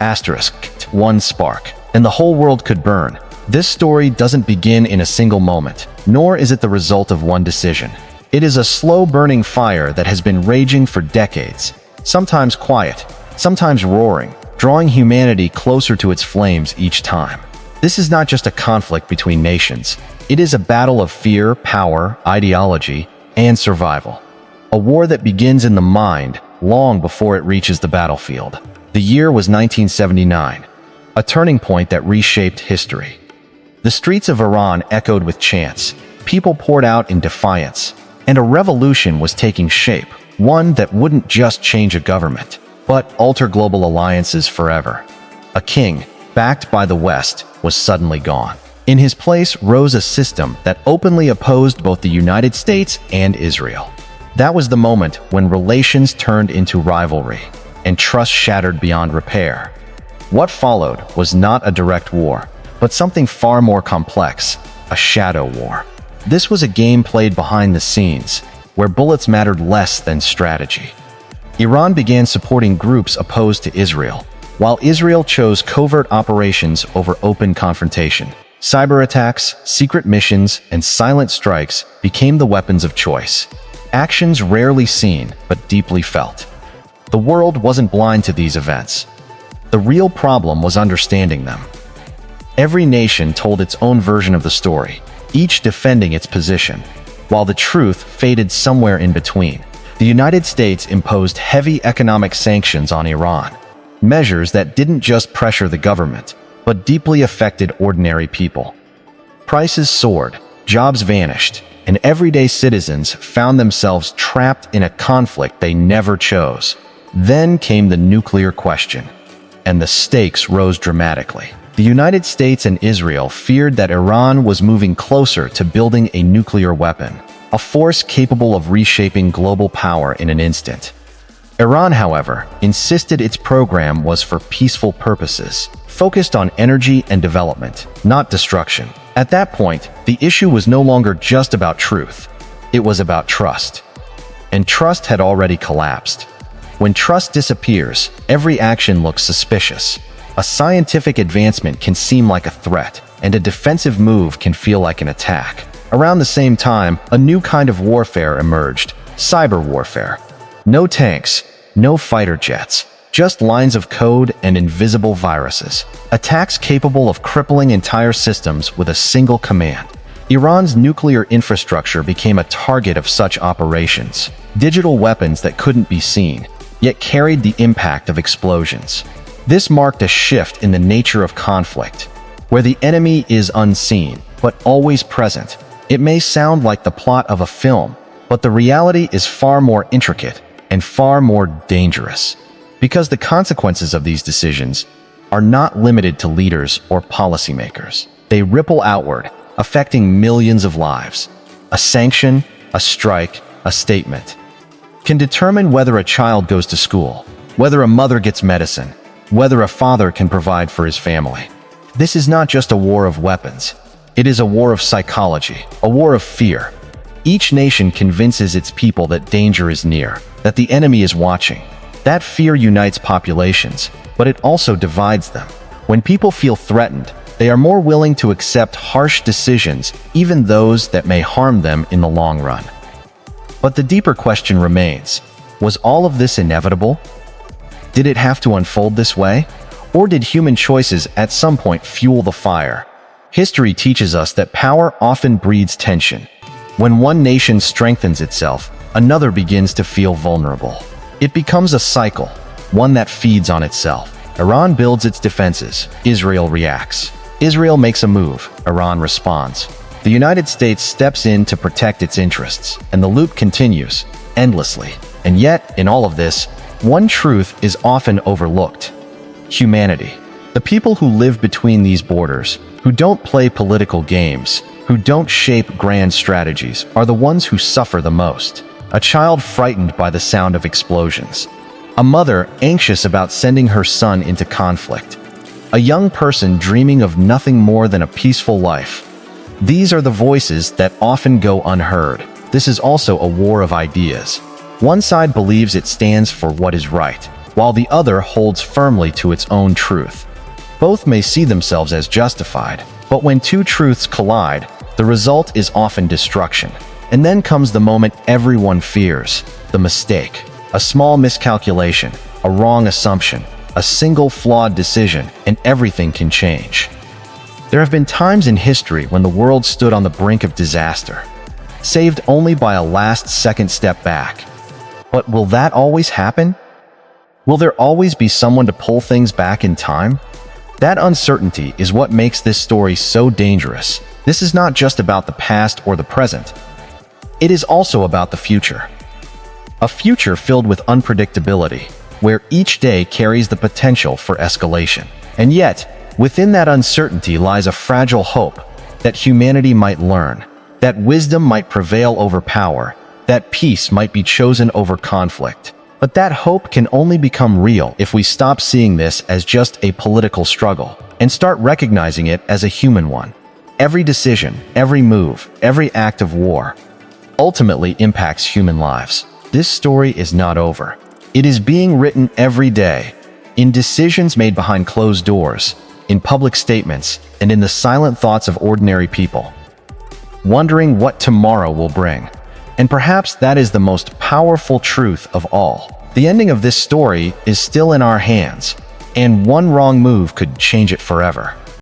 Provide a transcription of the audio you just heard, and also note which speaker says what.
Speaker 1: Asterisk, one spark, and the whole world could burn. This story doesn't begin in a single moment, nor is it the result of one decision. It is a slow-burning fire that has been raging for decades, sometimes quiet, sometimes roaring, drawing humanity closer to its flames each time. This is not just a conflict between nations. It is a battle of fear, power, ideology, and survival. A war that begins in the mind long before it reaches the battlefield. The year was 1979, a turning point that reshaped history. The streets of Iran echoed with chants, people poured out in defiance, and a revolution was taking shape, one that wouldn't just change a government, but alter global alliances forever. A king, backed by the West, was suddenly gone. In his place rose a system that openly opposed both the United States and Israel. That was the moment when relations turned into rivalry, and trust shattered beyond repair. What followed was not a direct war, but something far more complex, a shadow war. This was a game played behind the scenes, where bullets mattered less than strategy. Iran began supporting groups opposed to Israel, while Israel chose covert operations over open confrontation. Cyber attacks, secret missions, and silent strikes became the weapons of choice. Actions rarely seen, but deeply felt. The world wasn't blind to these events. The real problem was understanding them. Every nation told its own version of the story, each defending its position, while the truth faded somewhere in between. The United States imposed heavy economic sanctions on Iran, measures that didn't just pressure the government, but deeply affected ordinary people. Prices soared, jobs vanished, and everyday citizens found themselves trapped in a conflict they never chose. Then came the nuclear question, and the stakes rose dramatically. The United States and Israel feared that Iran was moving closer to building a nuclear weapon, a force capable of reshaping global power in an instant. Iran, however, insisted its program was for peaceful purposes, focused on energy and development, not destruction. At that point, the issue was no longer just about truth. It was about trust. And trust had already collapsed. When trust disappears, every action looks suspicious. A scientific advancement can seem like a threat, and a defensive move can feel like an attack. Around the same time, a new kind of warfare emerged: cyber warfare. No tanks, no fighter jets, just lines of code and invisible viruses. Attacks capable of crippling entire systems with a single command. Iran's nuclear infrastructure became a target of such operations. Digital weapons that couldn't be seen, yet carried the impact of explosions. This marked a shift in the nature of conflict, where the enemy is unseen, but always present. It may sound like the plot of a film, but the reality is far more intricate and far more dangerous, because the consequences of these decisions are not limited to leaders or policymakers. They ripple outward, affecting millions of lives. A sanction, a strike, a statement can determine whether a child goes to school, whether a mother gets medicine, whether a father can provide for his family. This is not just a war of weapons. It is a war of psychology, a war of fear. Each nation convinces its people that danger is near, that the enemy is watching. That fear unites populations, but it also divides them. When people feel threatened, they are more willing to accept harsh decisions, even those that may harm them in the long run. But the deeper question remains: was all of this inevitable? Did it have to unfold this way? Or did human choices at some point fuel the fire? History teaches us that power often breeds tension. When one nation strengthens itself, another begins to feel vulnerable. It becomes a cycle, one that feeds on itself. Iran builds its defenses, Israel reacts. Israel makes a move, Iran responds. The United States steps in to protect its interests, and the loop continues, endlessly. And yet, in all of this, one truth is often overlooked: humanity. The people who live between these borders, who don't play political games, who don't shape grand strategies, are the ones who suffer the most. A child frightened by the sound of explosions. A mother anxious about sending her son into conflict. A young person dreaming of nothing more than a peaceful life. These are the voices that often go unheard. This is also a war of ideas. One side believes it stands for what is right. while the other holds firmly to its own truth. Both may see themselves as justified, but when two truths collide, the result is often destruction. And then comes the moment everyone fears, the mistake. A small miscalculation, a wrong assumption, a single flawed decision, and everything can change. There have been times in history when the world stood on the brink of disaster, saved only by a last-second step back. But will that always happen? Will there always be someone to pull things back in time? That uncertainty is what makes this story so dangerous. This is not just about the past or the present. It is also about the future. A future filled with unpredictability, where each day carries the potential for escalation. And yet, within that uncertainty lies a fragile hope that humanity might learn, that wisdom might prevail over power, that peace might be chosen over conflict. But that hope can only become real if we stop seeing this as just a political struggle and start recognizing it as a human one. Every decision, every move, every act of war ultimately impacts human lives. This story is not over. It is being written every day, in decisions made behind closed doors, in public statements, and in the silent thoughts of ordinary people, wondering what tomorrow will bring. And perhaps that is the most powerful truth of all. The ending of this story is still in our hands, and one wrong move could change it forever.